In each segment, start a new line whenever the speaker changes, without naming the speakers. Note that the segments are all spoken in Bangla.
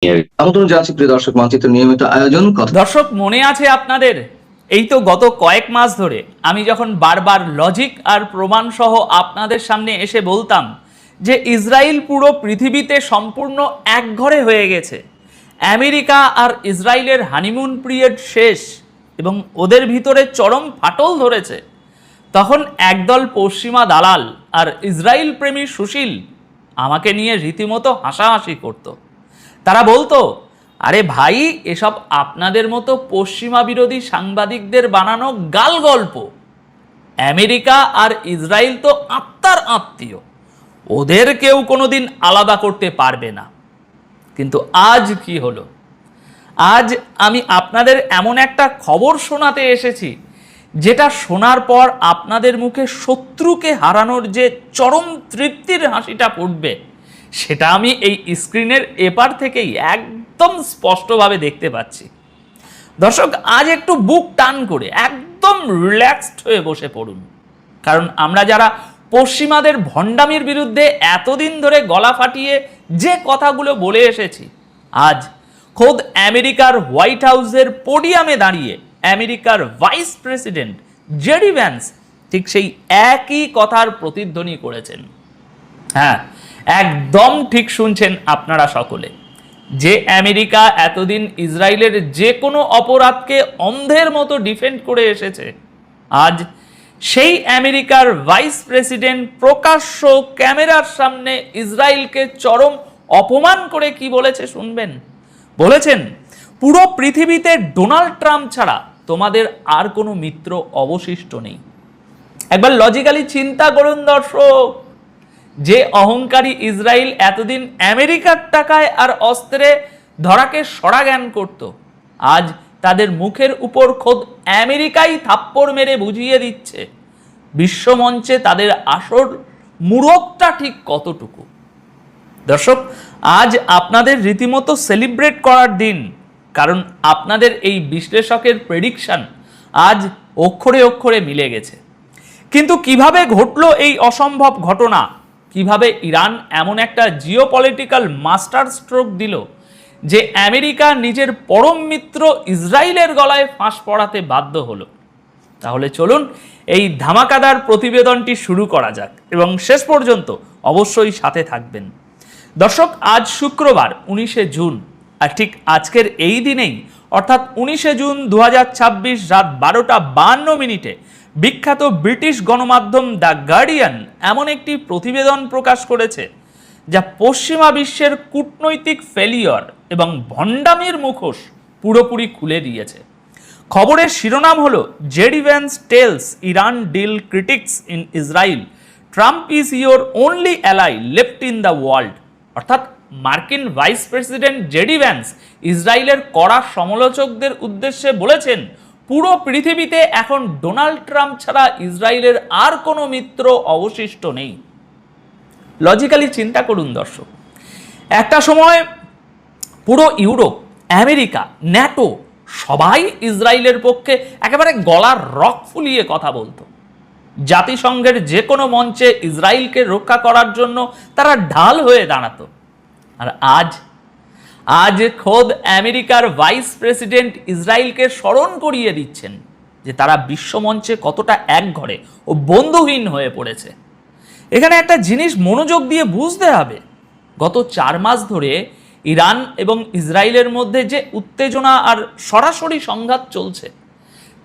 আমন্ত্রণ জানাচ্ছি প্রিয় দর্শক মানচিত্র নিয়মিত আয়োজন কথা।
দর্শক মনে আছে আপনাদের, এই তো গত কয়েক মাস ধরে আমি যখন বারবার লজিক আর প্রমাণ সহ আপনাদের সামনে এসে বলতাম যে ইসরায়েল পুরো পৃথিবীতে সম্পূর্ণ একঘরে হয়ে গেছে, আমেরিকা আর ইসরায়েলের হানিমুন পিরিয়ড শেষ এবং ওদের ভিতরে চরম ফাটল ধরেছে, তখন একদল পশ্চিমা দালাল আর ইসরায়েল প্রেমী সুশীল আমাকে নিয়ে রীতিমতো হাসাহাসি করত। তারা বলতো, আরে ভাই, এসব আপনাদের মতো পশ্চিমা বিরোধী সাংবাদিকদের বানানো গাল গল্প। আমেরিকা আর ইসরায়েল তো আত্মার আত্মীয়, ওদের কেউ কোনোদিন আলাদা করতে পারবে না। কিন্তু আজ কি হলো? আজ আমি আপনাদের এমন একটা খবর শোনাতে এসেছি যেটা শোনার পর আপনাদের মুখে শত্রুকে হারানোর যে চরম তৃপ্তির হাসিটা ফুটবে, সেটা আমি এই স্ক্রিনের এপার থেকেই একদম স্পষ্টভাবে দেখতে পাচ্ছি। দর্শক, আজ একটু বুক টান করে একদম রিল্যাক্সড হয়ে বসে পড়ুন, কারণ আমরা যারা পশ্চিমাদের ভণ্ডামির বিরুদ্ধে এতদিন ধরে গলা ফাটিয়ে যে কথাগুলো বলে এসেছি, আজ খোদ আমেরিকার হোয়াইট হাউসের পোডিয়ামে দাঁড়িয়ে আমেরিকার ভাইস প্রেসিডেন্ট জেডি ভ্যান্স ঠিক সেই একই কথার প্রতিধ্বনি করেছেন। হ্যাঁ, একদম ঠিক শুনছেন আপনারা সকলে। যে আমেরিকা এতদিন ইসরায়েলের যে কোনো অপরাধকে অন্ধের মতো ডিফেন্ড করে এসেছে, আজ সেই আমেরিকার ভাইস প্রেসিডেন্ট প্রকাশ্য ক্যামেরার সামনে ইসরায়েলকে চরম অপমান করে কি বলেছে শুনবেন। বলেছেন, পুরো পৃথিবীতে ডোনাল্ড ট্রাম্প ছাড়া তোমাদের আর কোনো মিত্র অবশিষ্ট নেই। একবার লজিক্যালি চিন্তা করুন দর্শক, যে অহংকারী ইসরায়েল এতদিন আমেরিকার টাকায় আর অস্ত্রে ধরাকে সরা জ্ঞান করত, আজ তাদের মুখের উপর খোদ আমেরিকাই থাপ্পড় মেরে বুঝিয়ে দিচ্ছে বিশ্বমঞ্চে তাদের আসল মূরকটা ঠিক কতটুকু। দর্শক, আজ আপনাদের রীতিমতো সেলিব্রেট করার দিন, কারণ আপনাদের এই বিশ্লেষকের প্রেডিকশন আজ অক্ষরে অক্ষরে মিলে গেছে। কিন্তু কিভাবে ঘটলো এই অসম্ভব ঘটনা? কিভাবে ইরান এমন একটা জিওপলিটিক্যাল মাস্টার স্ট্রোক দিল যে আমেরিকা নিজের পরম মিত্র ইসরায়েলের গলায় ফাঁস পড়াতে বাধ্য হলো? তাহলে চলুন এই ধামাকাদার প্রতিবেদনটি শুরু করা যাক এবং শেষ পর্যন্ত অবশ্যই সাথে থাকবেন। দর্শক, আজ শুক্রবার 19শে জুন, আর ঠিক আজকের এই দিনেই অর্থাৎ 19শে জুন 2026 রাত 12:52 বিখ্যাত ব্রিটিশ গণমাধ্যম দ্য গার্ডিয়ান এমন একটি প্রতিবেদন প্রকাশ করেছে যা পশ্চিমা বিশ্বের কূটনৈতিক ফেলিওর এবং ভণ্ডামির মুখোশ পুরোপুরি খুলে দিয়েছে। খবরের শিরোনাম হলো, JD Vance tells Iran deal critics in Israel, Trump is your only ally left in the world. অর্থাৎ মার্কিন ভাইস প্রেসিডেন্ট জেডি ভ্যান্স ইসরায়েলের কড়া সমালোচকদের উদ্দেশ্যে বলেছেন, পুরো পৃথিবীতে এখন ডোনাল্ড ট্রাম্প ছাড়া ইসরায়েলের আর কোনো মিত্র অবশিষ্ট নেই। লজিক্যালি চিন্তা করুন দর্শক, একটা সময় পুরো ইউরোপ, আমেরিকা, ন্যাটো সবাই ইসরায়েলের পক্ষে একেবারে গলার রক ফুলিয়ে কথা বলতো। জাতিসংঘের যে কোনো মঞ্চে ইসরায়েলকে রক্ষা করার জন্য তারা ঢাল হয়ে দাঁড়াতো। আর আজ খোদ আমেরিকার ভাইস প্রেসিডেন্ট ইসরায়েলকে স্মরণ করিয়ে দিচ্ছেন যে তারা বিশ্বমঞ্চে কতটা একঘরে ও বন্ধুহীন হয়ে পড়েছে। এখানে একটা জিনিস মনোযোগ দিয়ে বুঝতে হবে, গত 4 মাস ধরে ইরান এবং ইসরায়েলের মধ্যে যে উত্তেজনা আর সরাসরি সংঘাত চলছে,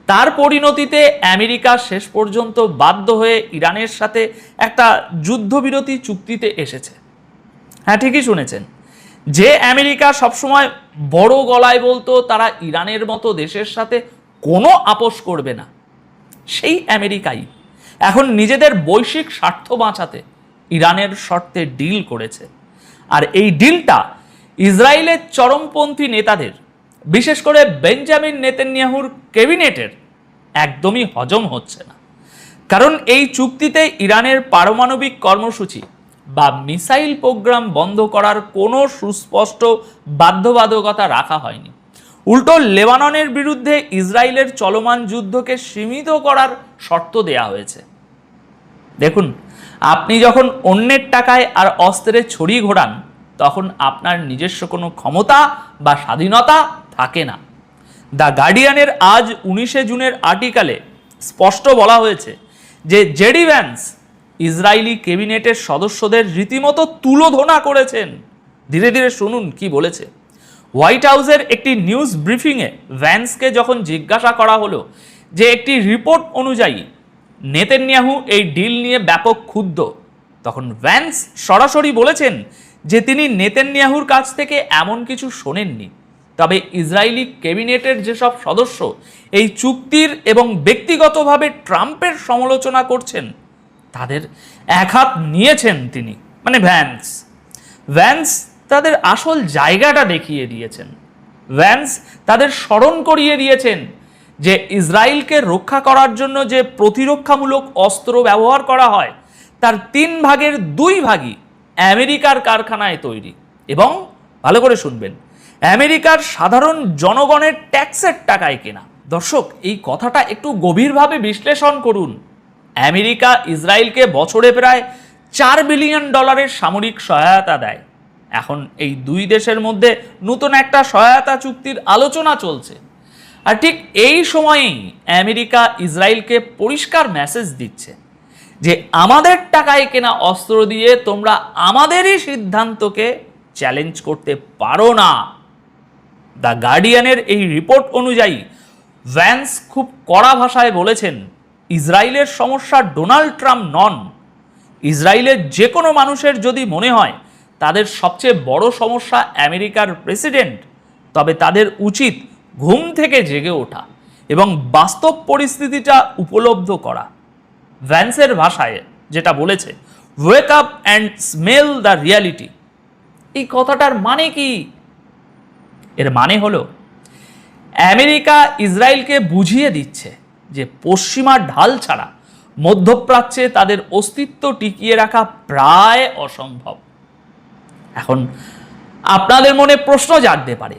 তার পরিণতিতে আমেরিকা শেষ পর্যন্ত বাধ্য হয়ে ইরানের সাথে একটা যুদ্ধবিরতি চুক্তিতে এসেছে। হ্যাঁ, ঠিকই শুনেছেন, যে আমেরিকা সবসময় বড় গলায় বলতো তারা ইরানের মতো দেশের সাথে কোনো আপোষ করবে না, সেই আমেরিকাই এখন নিজেদের বৈশ্বিক স্বার্থ বাঁচাতে ইরানের শর্তে ডিল করেছে। আর এই ডিলটা ইসরায়েলের চরমপন্থী নেতাদের, বিশেষ করে বেঞ্জামিন নেতানিয়াহুর ক্যাবিনেটের একদমই হজম হচ্ছে না। কারণ এই চুক্তিতে ইরানের পারমাণবিক কর্মসূচি বা মিসাইল প্রোগ্রাম বন্ধ করার কোনো সুস্পষ্ট বাধ্যবাধকতা রাখা হয়নি। উল্টো লেবাননের বিরুদ্ধে ইসরায়েলের চলমান যুদ্ধকে সীমিত করার শর্ত দেয়া হয়েছে। দেখুন, আপনি যখন অন্যের টাকায় আর অস্ত্রে ছড়ি ঘোরান, তখন আপনার নিজস্ব কোনো ক্ষমতা বা স্বাধীনতা থাকে না। দ্য গার্ডিয়ানের আজ 19শে জুনের আর্টিকেলে স্পষ্ট বলা হয়েছে যে জেডি ভ্যান্স ইসরায়েলি ক্যাবিনেটের সদস্যদের রীতিমতো তুলোধনা করেছেন। ধীরে ধীরে শুনুন কি বলেছে। হোয়াইট হাউসের একটি নিউজ ব্রিফিংয়ে ভ্যান্সকে যখন জিজ্ঞাসা করা হলো যে একটি রিপোর্ট অনুযায়ী নেতানিয়াহু এই ডিল নিয়ে ব্যাপক ক্ষুব্ধ, তখন ভ্যান্স সরাসরি বলেছেন যে তিনি নেতানিয়াহুর কাছ থেকে এমন কিছু শোনেননি। তবে ইসরায়েলি ক্যাবিনেটের যেসব সদস্য এই চুক্তির এবং ব্যক্তিগতভাবে ট্রাম্পের সমালোচনা করছেন তাদের একহাত নিয়েছেন তিনি, মানে ভ্যান্স তাদের আসল জায়গাটা দেখিয়ে দিয়েছেন। ভ্যান্স তাদের স্মরণ করিয়ে দিয়েছেন যে ইসরায়েলকে রক্ষা করার জন্য যে প্রতিরক্ষামূলক অস্ত্র ব্যবহার করা হয় তার 3 ভাগের 2 ভাগই আমেরিকার কারখানায় তৈরি, এবং ভালো করে শুনবেন, আমেরিকার সাধারণ জনগণের ট্যাক্সের টাকায় কেনা। দর্শক, এই কথাটা একটু গভীরভাবে বিশ্লেষণ করুন। আমেরিকা ইসরায়েলকে বছরে প্রায় $4 বিলিয়ন সামরিক সহায়তা দেয়। এখন এই দুই দেশের মধ্যে নতুন একটা সহায়তা চুক্তির আলোচনা চলছে, আর ঠিক এই সময়েই আমেরিকা ইসরায়েলকে পরিষ্কার মেসেজ দিচ্ছে যে আমাদের টাকায় কেনা অস্ত্র দিয়ে তোমরা আমাদেরই সিদ্ধান্তকে চ্যালেঞ্জ করতে পারো না। দ্য গার্ডিয়ানের এই রিপোর্ট অনুযায়ী ভ্যান্স খুব কড়া ভাষায় বলেছেন, ইসরায়েলের সমস্যা ডোনাল্ড ট্রাম্প নন। ইসরায়েলের যে কোনো মানুষের যদি মনে হয় তাদের সবচেয়ে বড় সমস্যা আমেরিকার প্রেসিডেন্ট, তবে তাদের উচিত ঘুম থেকে জেগে ওঠা এবং বাস্তব পরিস্থিতিটা উপলব্ধি করা। ভ্যান্সের ভাষায় যেটা বলেছে, wake up and smell the reality. এই কথাটার মানে কি? এর মানে হলো আমেরিকা ইসরায়েলকে বুঝিয়ে দিচ্ছে যে পশ্চিমা ঢাল ছাড়া মধ্যপ্রাচ্যে তাদের অস্তিত্ব টিকিয়ে রাখা প্রায় অসম্ভব। এখন আপনাদের মনে প্রশ্ন জাগতে পারে,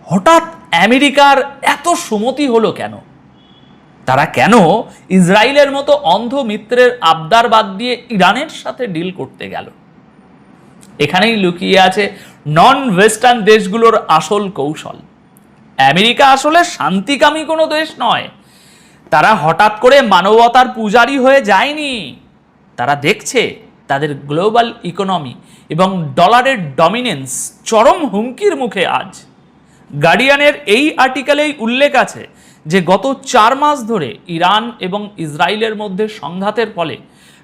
হঠাৎ আমেরিকার এত সুমতি হলো কেন? তারা কেন ইসরায়েলের মতো অন্ধ মিত্রের আবদার বাদ দিয়ে ইরানের সাথে ডিল করতে গেল? এখানেই লুকিয়ে আছে নন ওয়েস্টার্ন দেশগুলোর আসল কৌশল। আমেরিকা আসলে শান্তিকামী কোনো দেশ নয়। তারা হঠাৎ করে মানবতার পূজারী হয়ে যায়নি। তারা দেখছে তাদের গ্লোবাল ইকোনমি এবং ডলারের ডমিনেন্স চরম হুমকির মুখে আজ। গার্ডিয়ানের এই আর্টিকেলেই উল্লেখ আছে যে গত 4 মাস ধরে ইরান এবং ইসরায়েলের মধ্যে সংঘাতের ফলে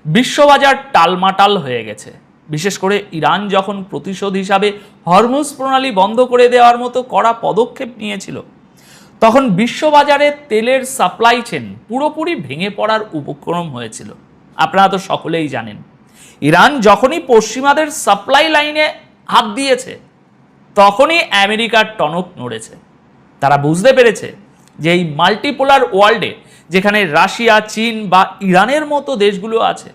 বিশ্ববাজার টালমাটাল হয়ে গেছে। বিশেষ করে ইরান যখন প্রতিশোধ হিসাবে হরমুজ প্রণালী বন্ধ করে দেওয়ার মতো কড়া পদক্ষেপ নিয়েছিল, তখন বিশ্ববাজারে তেলের সাপ্লাই চেন পুরোপুরি ভেঙে পড়ার উপক্রম হয়েছিল। আপনারা তো সকলেই জানেন, ইরান যখনই পশ্চিমাদের সাপ্লাই লাইনে হাত দিয়েছে তখনই আমেরিকার টনক নড়েছে। তারা বুঝতে পেরেছে যে এই মাল্টিপোলার ওয়ার্ল্ডে যেখানে রাশিয়া, চীন বা ইরানের মতো দেশগুলো আছে,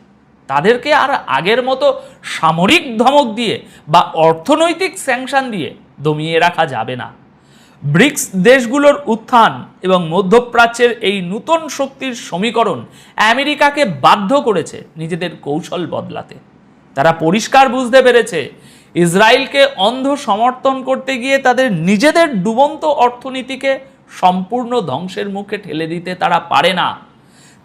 তাদেরকে আর আগের মতো সামরিক ধমক দিয়ে বা অর্থনৈতিক স্যাংশন দিয়ে দমিয়ে রাখা যাবে না। ব্রিক্স দেশগুলোর উত্থান এবং মধ্যপ্রাচ্যের এই নতুন শক্তির সমীকরণ আমেরিকাকে বাধ্য করেছে নিজেদের কৌশল বদলাতে। তারা পরিষ্কার বুঝতে পেরেছে ইসরায়েলকে অন্ধ সমর্থন করতে গিয়ে তাদের নিজেদের ডুবন্ত অর্থনীতিকে সম্পূর্ণ ধ্বংসের মুখে ঠেলে দিতে তারা পারে না।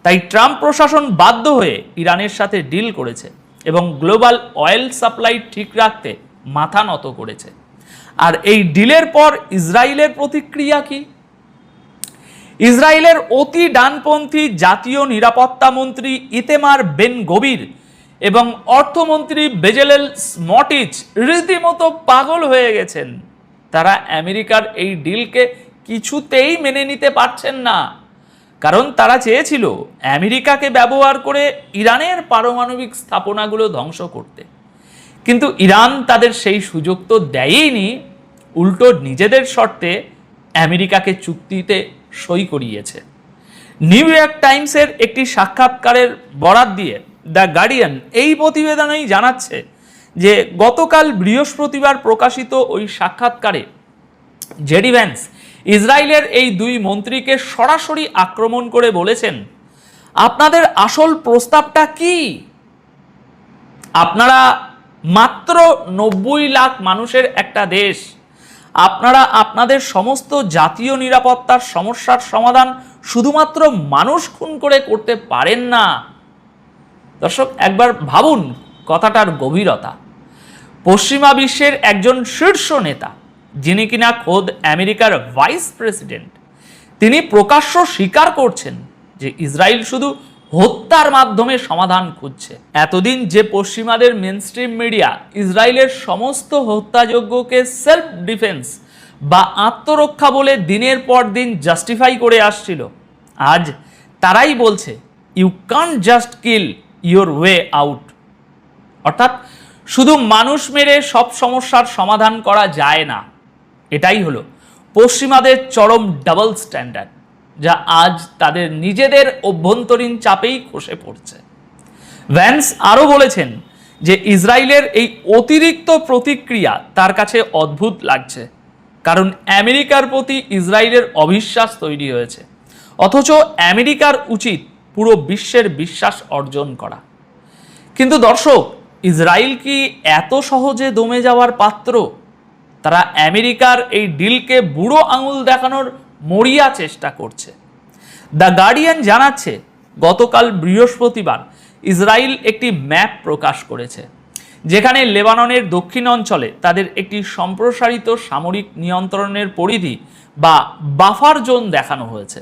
তাই ট্রাম্প প্রশাসন বাধ্য হয়ে ইরানের সাথে ডিল করেছে এবং গ্লোবাল অয়েল সাপ্লাই ঠিক রাখতে মাথা নত করেছে। আর এই ডিলের পর ইসরায়েলের প্রতিক্রিয়া কি? ইসরায়েলের অতি ডানপন্থী জাতীয় নিরাপত্তা মন্ত্রী ইতেমার বেন গভির এবং অর্থমন্ত্রী বেজেলেল স্মটিচ রীতিমতো পাগল হয়ে গেছেন। তারা আমেরিকার এই ডিলকে কিছুতেই মেনে নিতে পারছেন না, কারণ তারা চেয়েছিল আমেরিকাকে ব্যবহার করে ইরানের পারমাণবিক স্থাপনাগুলো ধ্বংস করতে। কিন্তু ইরান তাদের সেই সুযোগ তো দেয়ইনি, উল্টো নিজেদের শর্তে আমেরিকাকে চুক্তিতে সই করিয়েছে। নিউ ইয়র্ক টাইমসের একটি সাক্ষাৎকারের বরাত দিয়ে দ্য গার্ডিয়ান এই প্রতিবেদনেই জানাচ্ছে যে গতকাল বৃহস্পতিবার প্রকাশিত ওই সাক্ষাৎকারে জেডি ভ্যান্স ইসরায়েলের এই 2 মন্ত্রীকে সরাসরি আক্রমণ করে বলেছেন, আপনাদের আসল প্রস্তাবটা কি? আপনারা মাত্র 90 লাখ মানুষের একটা দেশ। আপনারা আপনাদের সমস্ত জাতীয় নিরাপত্তার সমস্যার সমাধান শুধুমাত্র মানুষ খুন করে করতে পারেন না। দর্শক, একবার ভাবুন কথাটার গভীরতা। পশ্চিমা বিশ্বের একজন শীর্ষ নেতা, যিনি কিনা খোদ আমেরিকার ভাইস প্রেসিডেন্ট, তিনি প্রকাশ্য স্বীকার করছেন যে ইসরায়েল শুধু হত্যার মাধ্যমে সমাধান খুঁজছে। এতদিন যে পশ্চিমাদের মেনস্ট্রিম মিডিয়া ইসরায়েলের সমস্ত হত্যাযজ্ঞকে সেলফ ডিফেন্স বা আত্মরক্ষা বলে দিনের পর দিন জাস্টিফাই করে আসছিল, আজ তারাই বলছে you can't just kill your way out. অর্থাৎ শুধু মানুষ মেরে সব সমস্যার সমাধান করা যায় না। এটাই হলো পশ্চিমাদের চরম ডাবল স্ট্যান্ডার্ড, যা আজ তাদের নিজেদের অভ্যন্তরীণ চাপেই খসে পড়ছে। ভ্যান্স আরও বলেছেন যে ইসরায়েলের এই অতিরিক্ত প্রতিক্রিয়া তার কাছে অদ্ভুত লাগছে, কারণ আমেরিকার প্রতি ইসরায়েলের অবিশ্বাস তৈরি হয়েছে, অথচ আমেরিকার উচিত পুরো বিশ্বের বিশ্বাস অর্জন করা। কিন্তু দর্শক, ইসরায়েল কি এত সহজে দমে যাওয়ার পাত্র? তারা আমেরিকার এই ডিলকে বুড়ো আঙুল দেখানোর মরিয়া চেষ্টা করছে। দ্য গার্ডিয়ান জানাচ্ছে, গতকাল বৃহস্পতিবার ইসরায়েল একটি ম্যাপ প্রকাশ করেছে, যেখানে লেবাননের দক্ষিণ অঞ্চলে তাদের একটি সম্প্রসারিত সামরিক নিয়ন্ত্রণের পরিধি বা বাফার জোন দেখানো হয়েছে,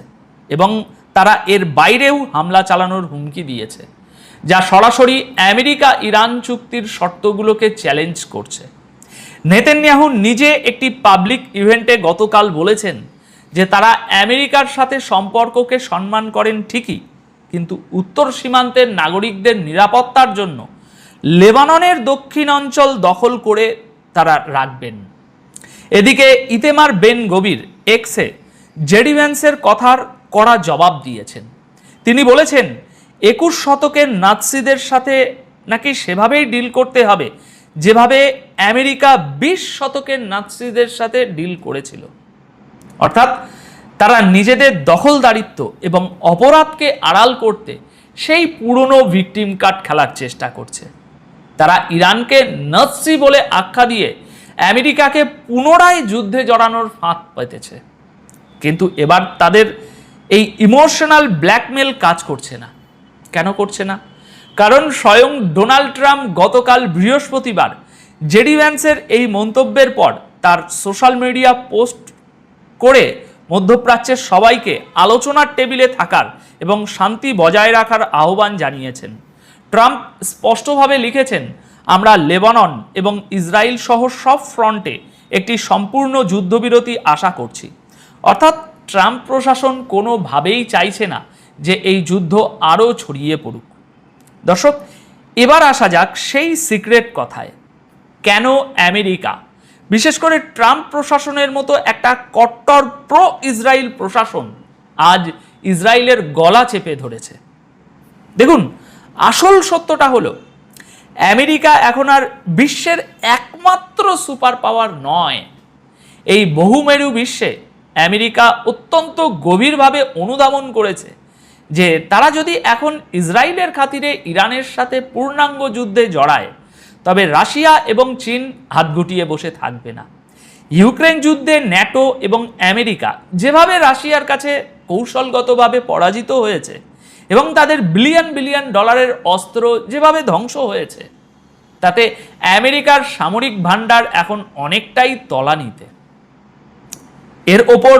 এবং তারা এর বাইরেও হামলা চালানোর হুমকি দিয়েছে, যা সরাসরি আমেরিকা ইরান চুক্তির শর্তগুলোকে চ্যালেঞ্জ করছে। নেতানিয়াহু নিজে একটি পাবলিক ইভেন্টে গতকাল বলেছেন যে তারা আমেরিকার সাথে সম্পর্ককে সম্মান করেন ঠিকই, কিন্তু উত্তর সীমান্তের নাগরিকদের নিরাপত্তার জন্য লেবাননের দক্ষিণ অঞ্চল দখল করে তারা রাখবেন। এদিকে ইতেমার বেন গবির এক্সে জেডি ভ্যান্সের কথার কড়া জবাব দিয়েছেন। তিনি বলেছেন 21 শতকের নাৎসিদের সাথে নাকি সেভাবেই ডিল করতে হবে যেভাবে আমেরিকা 20 শতকের নাৎসিদের সাথে ডিল করেছিল। অর্থাৎ তারা নিজেদের দখলদারিত্ব এবং অপরাধকে আড়াল করতে সেই পুরনো ভিকটিম কার্ড খেলার চেষ্টা করছে। তারা ইরানকে নাৎসি বলে আখ্যা দিয়ে আমেরিকাকে পুনরায় যুদ্ধে জড়ানোর ফাঁদ পেতেছে। কিন্তু এবার তাদের এই ইমোশনাল ব্ল্যাকমেল কাজ করছে না। কেন করছে না? কারণ স্বয়ং ডোনাল্ড ট্রাম্প গতকাল বৃহস্পতিবার জেডি ভ্যান্সের এই মন্তব্যের পর তার সোশ্যাল মিডিয়া পোস্ট করে মধ্যপ্রাচ্যের সবাইকে আলোচনার টেবিলে থাকার এবং শান্তি বজায় রাখার আহ্বান জানিয়েছেন। ট্রাম্প স্পষ্টভাবে লিখেছেন, আমরা লেবানন এবং ইসরায়েল সহ সব ফ্রন্টে একটি সম্পূর্ণ যুদ্ধবিরতি আশা করছি। অর্থাৎ ট্রাম্প প্রশাসন কোনোভাবেই চাইছে না যে এই যুদ্ধ আরও ছড়িয়ে পড়ুক। দর্শক, এবার আসা যাক সেই সিক্রেট কথায়। কেন আমেরিকা, বিশেষ করে ট্রাম্প প্রশাসনের মতো একটা কট্টর প্রো ইসরায়েল প্রশাসন আজ ইসরায়েলের গলা চেপে ধরেছে? দেখুন, আসল সত্যটা হলো আমেরিকা এখন আর বিশ্বের একমাত্র সুপার পাওয়ার নয়। এই বহুমেরু বিশ্বে আমেরিকা অত্যন্ত গভীরভাবে অনুধাবন করেছে যে তারা যদি এখন ইসরায়েলের খাতিরে ইরানের সাথে পূর্ণাঙ্গ যুদ্ধে জড়ায়, তবে রাশিয়া এবং চীন হাত গুটিয়ে বসে থাকবে না। ইউক্রেন যুদ্ধে ন্যাটো এবং আমেরিকা যেভাবে রাশিয়ার কাছে কৌশলগতভাবে পরাজিত হয়েছে এবং তাদের বিলিয়ন বিলিয়ন ডলারের অস্ত্র যেভাবে ধ্বংস হয়েছে, তাতে আমেরিকার সামরিক ভান্ডার এখন অনেকটাই তলানিতে। এর ওপর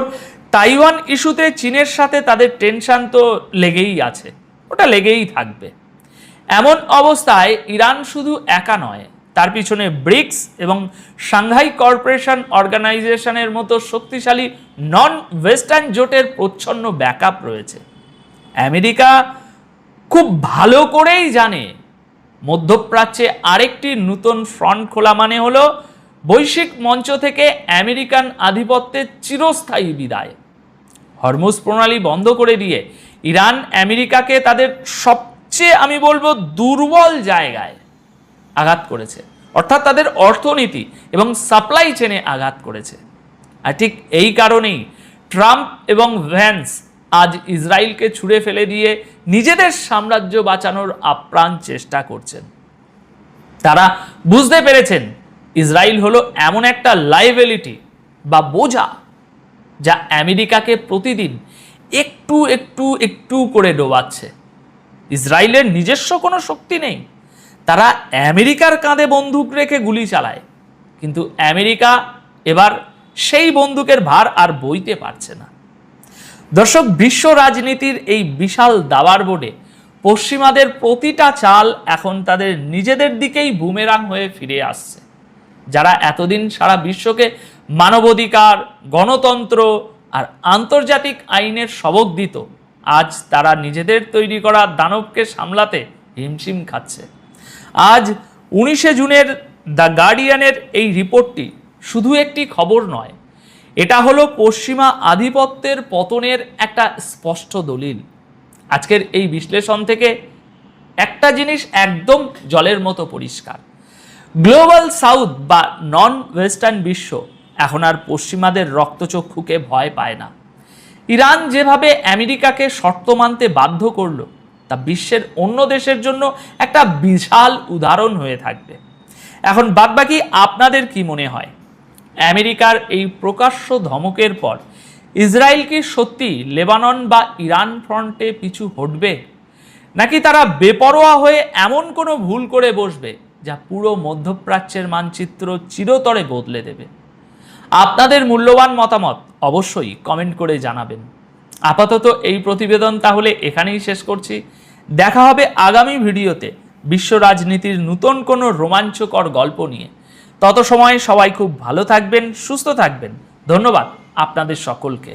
তাইওয়ান ইস্যুতে চীনের সাথে তাদের টেনশন তো লেগেই আছে, ওটা লেগেই থাকবে। এমন অবস্থায় ইরান শুধু একা নয়, তার পিছনে ব্রিক্স এবং সাংহাই কর্পোরেশন অর্গানাইজেশনের মতো শক্তিশালী নন ওয়েস্টার্ন জোটের প্রচ্ছন্ন ব্যাকআপ রয়েছে। আমেরিকা খুব ভালো করেই জানে মধ্যপ্রাচ্যে আরেকটি নতুন ফ্রন্ট খোলা মানে হলো বৈশ্বিক মঞ্চ থেকে আমেরিকান আধিপত্যের চিরস্থায়ী বিদায়। হরমুজ প্রণালী বন্ধ করে দিয়ে ইরান আমেরিকাকে তাদের সবচেয়ে, আমি বলবো, দুর্বল জায়গায় আঘাত করেছে, অর্থাৎ তাদের অর্থনীতি এবং সাপ্লাই চেনে আঘাত করেছে। আর ঠিক এই কারণেই ট্রাম্প এবং ভ্যান্স আজ ইসরায়েলকে ছুঁড়ে ফেলে দিয়ে নিজেদের সাম্রাজ্য বাঁচানোর আপ্রাণ চেষ্টা করছেন। তারা বুঝতে পেরেছেন ইসরায়েল হলো এমন একটা লাইবিলিটি বা বোঝা যা আমেরিকাকে প্রতিদিন একটু একটু একটু করে ডোবাচ্ছে। ইসরায়েলের নিজস্ব কোনো শক্তি নেই, তারা আমেরিকার কাঁধে বন্দুক রেখে গুলি চালায়, কিন্তু আমেরিকা এবার সেই বন্দুকের ভার আর বইতে পারছে না। দর্শক, বিশ্ব রাজনীতির এই বিশাল দাবার বোর্ডে পশ্চিমাদের প্রতিটা চাল এখন তাদের নিজেদের দিকেই বুমেরাং হয়ে ফিরে আসছে। যারা এতদিন সারা বিশ্বকে মানবাধিকার, গণতন্ত্র আর আন্তর্জাতিক আইনের সবক দিত, আজ তারা নিজেদের তৈরি করা দানবকে সামলাতে হিমশিম খাচ্ছে। আজ 19শে জুনের দ্য গার্ডিয়ানের এই রিপোর্টটি শুধু একটি খবর নয়, এটা হলো পশ্চিমা আধিপত্যের পতনের একটা স্পষ্ট দলিল। আজকের এই বিশ্লেষণ থেকে একটা জিনিস একদম জলের মতো পরিষ্কার, গ্লোবাল সাউথ বা নন ওয়েস্টার্ন বিশ্ব এখন আর পশ্চিমাদের রক্তচক্ষুকে ভয় পায় না। ইরান যেভাবে আমেরিকাকে শর্ত মানতে বাধ্য করলো, তা বিশ্বের অন্য দেশের জন্য একটা বিশাল উদাহরণ হয়ে থাকবে। এখন বাদবাকি আপনাদের কি মনে হয়? আমেরিকার এই প্রকাশ্য ধমকের পর ইসরায়েল কি সত্যি লেবানন বা ইরান ফ্রন্টে পিছু হটবে, নাকি তারা বেপরোয়া হয়ে এমন কোনো ভুল করে বসবে যা পুরো মধ্যপ্রাচ্যের মানচিত্র চিরতরে বদলে দেবে? আপনাদের মূল্যবান মতামত অবশ্যই কমেন্ট করে জানাবেন। আপাতত এই প্রতিবেদন তাহলে এখানেই শেষ করছি। দেখা হবে আগামী ভিডিওতে বিশ্ব রাজনীতির নতুন কোনো রোমাঞ্চকর গল্প নিয়ে। তত সময় সবাই খুব ভালো থাকবেন, সুস্থ থাকবেন। ধন্যবাদ আপনাদের সকলকে।